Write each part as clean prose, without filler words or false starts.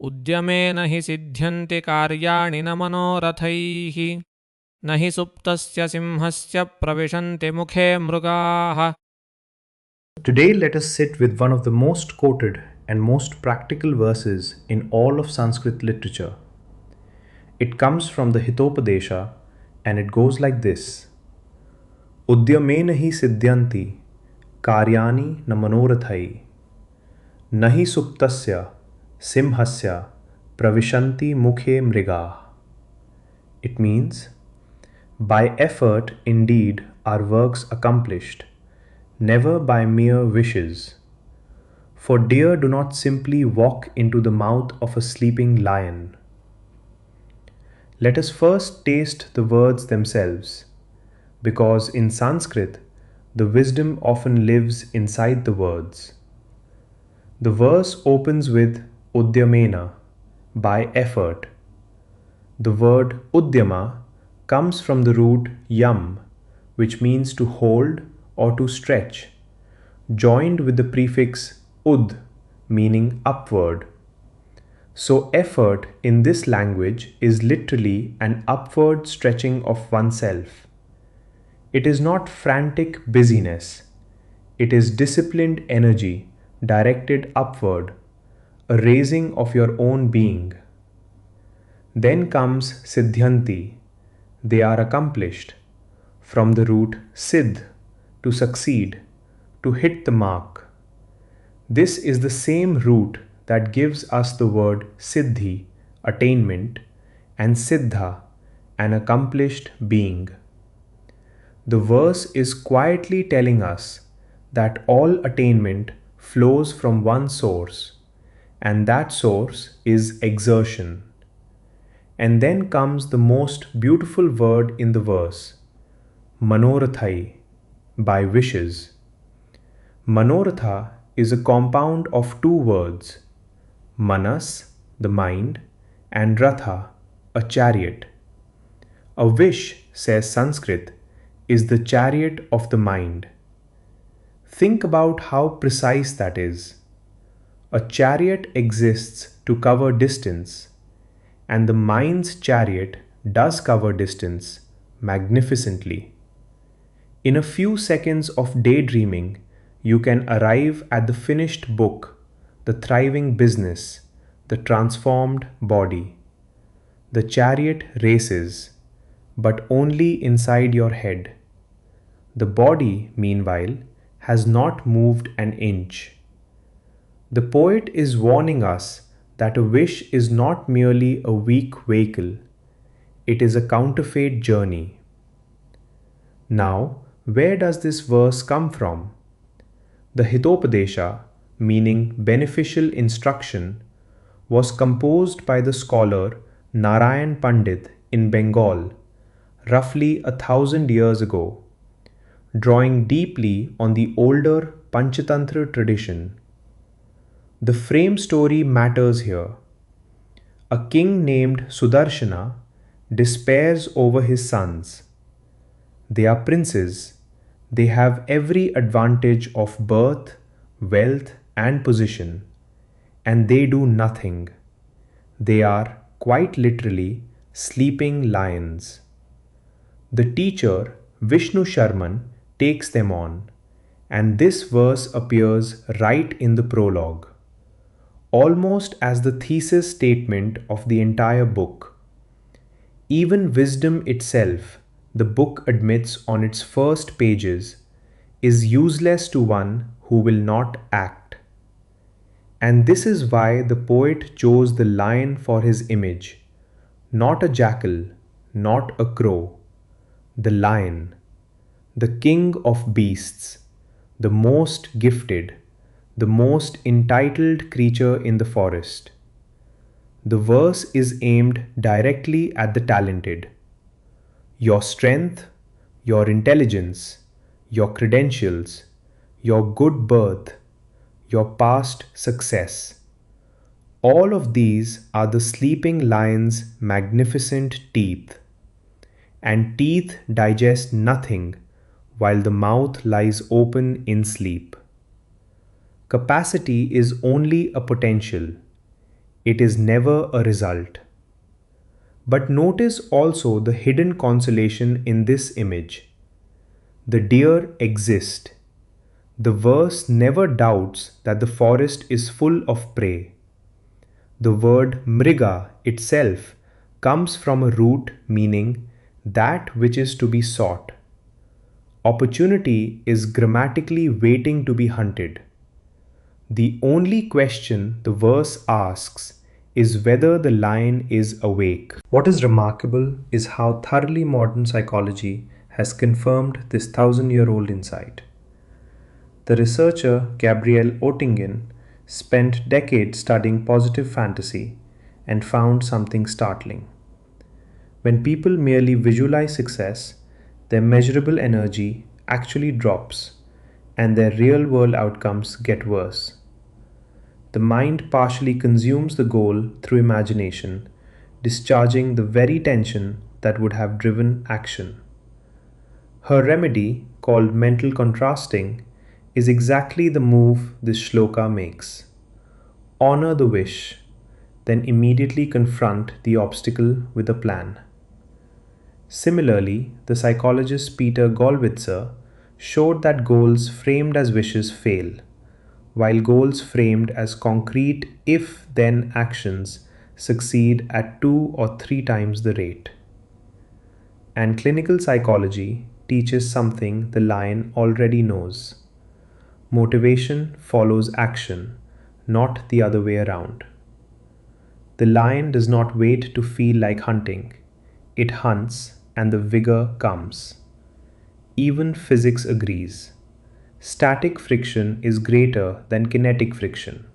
उद्यमेन हि सिद्ध्यन्ति कार्याणि न मनोरथैः न हि सुप्तस्य सिंहस्य प्रविशन्ति मुखे मृगाः. Today, let us sit with one of the most quoted and most practical verses in all of Sanskrit literature. It comes from the Hitopadesha and it goes like this: Udyamena hi siddhyanti karyani na manorathai nahi suptasya simhasya pravishanti mukhe mriga. It means, by effort indeed are works accomplished, never by mere wishes. For deer do not simply walk into the mouth of a sleeping lion. Let us first taste the words themselves, because in Sanskrit, the wisdom often lives inside the words. The verse opens with Udyamena, by effort. The word Udyama comes from the root yam, which means to hold or to stretch, joined with the prefix ud, meaning upward. So effort in this language is literally an upward stretching of oneself. It is not frantic busyness. It is disciplined energy directed upward, a raising of your own being. Then comes siddhyanti, they are accomplished, from the root siddh, to succeed, to hit the mark. This is the same root that gives us the word siddhi, attainment, and siddha, an accomplished being. The verse is quietly telling us that all attainment flows from one source, and that source is exertion. And then comes the most beautiful word in the verse, manorathai, by wishes. Manoratha is a compound of two words, manas, the mind, and ratha, a chariot. A wish, says Sanskrit, is the chariot of the mind. Think about how precise that is. A chariot exists to cover distance, and the mind's chariot does cover distance magnificently. In a few seconds of daydreaming, you can arrive at the finished book, the thriving business, the transformed body. The chariot races, but only inside your head. The body, meanwhile, has not moved an inch. The poet is warning us that a wish is not merely a weak vehicle, it is a counterfeit journey. Now, where does this verse come from? The Hitopadesha, meaning beneficial instruction, was composed by the scholar Narayan Pandit in Bengal, roughly 1,000 years ago, drawing deeply on the older Panchatantra tradition. The frame story matters here. A king named Sudarshana despairs over his sons. They are princes. They have every advantage of birth, wealth, and position, and they do nothing. They are, quite literally, sleeping lions. The teacher, Vishnu Sharman, takes them on, and this verse appears right in the prologue, almost as the thesis statement of the entire book. Even wisdom itself, the book admits on its first pages, is useless to one who will not act. And this is why the poet chose the lion for his image, not a jackal, not a crow, the lion, the king of beasts, the most gifted, the most entitled creature in the forest. The verse is aimed directly at the talented. Your strength, your intelligence, your credentials, your good birth, your past success. All of these are the sleeping lion's magnificent teeth. And teeth digest nothing while the mouth lies open in sleep. Capacity is only a potential. It is never a result. But notice also the hidden consolation in this image. The deer exist. The verse never doubts that the forest is full of prey. The word mriga itself comes from a root meaning that which is to be sought. Opportunity is grammatically waiting to be hunted. The only question the verse asks is whether the lion is awake. What is remarkable is how thoroughly modern psychology has confirmed this 1,000-year-old insight. The researcher Gabrielle Oettingen spent decades studying positive fantasy and found something startling. When people merely visualize success, their measurable energy actually drops and their real world outcomes get worse. The mind partially consumes the goal through imagination, discharging the very tension that would have driven action. Her remedy, called mental contrasting, is exactly the move this shloka makes. Honor the wish, then immediately confront the obstacle with a plan. Similarly, the psychologist Peter Gollwitzer showed that goals framed as wishes fail, while goals framed as concrete if then actions succeed at 2 or 3 times the rate. And clinical psychology teaches something the lion already knows. Motivation follows action, not the other way around. The lion does not wait to feel like hunting, it hunts and the vigor comes. Even physics agrees. Static friction is greater than kinetic friction.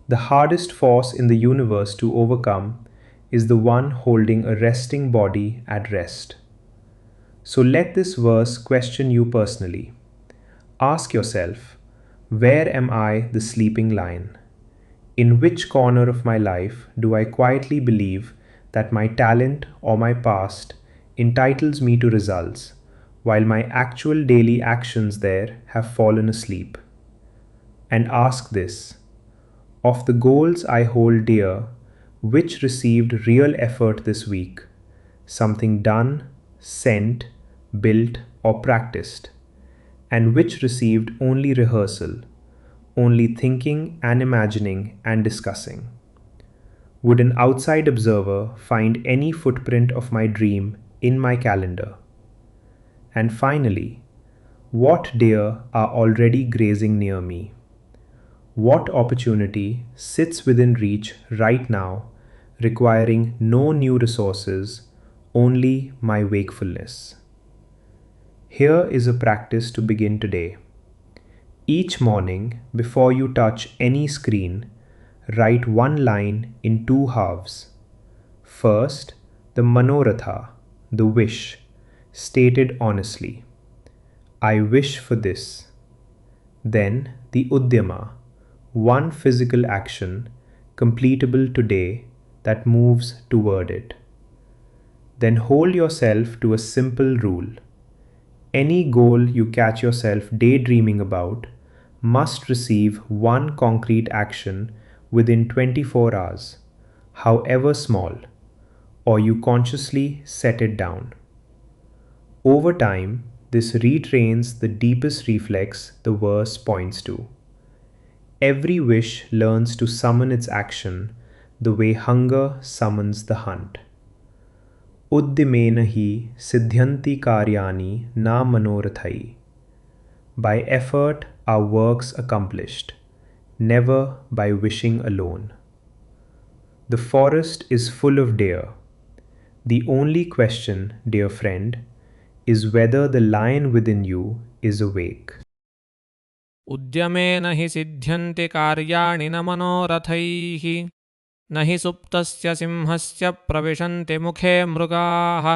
The hardest force in the universe to overcome is the one holding a resting body at rest. So let this verse question you personally. Ask yourself, where am I the sleeping lion? In which corner of my life do I quietly believe that my talent or my past entitles me to results, while my actual daily actions there have fallen asleep? And ask this: of the goals I hold dear, which received real effort this week? Something done, sent, built, or practiced? And which received only rehearsal, only thinking and imagining and discussing? Would an outside observer find any footprint of my dream in my calendar? And finally, what deer are already grazing near me? What opportunity sits within reach right now, requiring no new resources, only my wakefulness? Here is a practice to begin today. Each morning, before you touch any screen, write one line in 2 halves. First, the manoratha, the wish, stated honestly. I wish for this. Then the Udyama, one physical action, completable today, that moves toward it. Then hold yourself to a simple rule. Any goal you catch yourself daydreaming about must receive one concrete action within 24 hours, however small, or you consciously set it down. Over time, this retrains the deepest reflex the verse points to. Every wish learns to summon its action the way hunger summons the hunt. Uddimena hi siddhyanti karyani na manorathai. By effort are works accomplished, never by wishing alone. The forest is full of deer. The only question, dear friend, is whether the lion within you is awake. उद्यमेन हि सिद्ध्यन्ति कार्याणि न मनोरथैः न हि सुप्तस्य सिंहस्य प्रविशन्ति मुखे मृगाः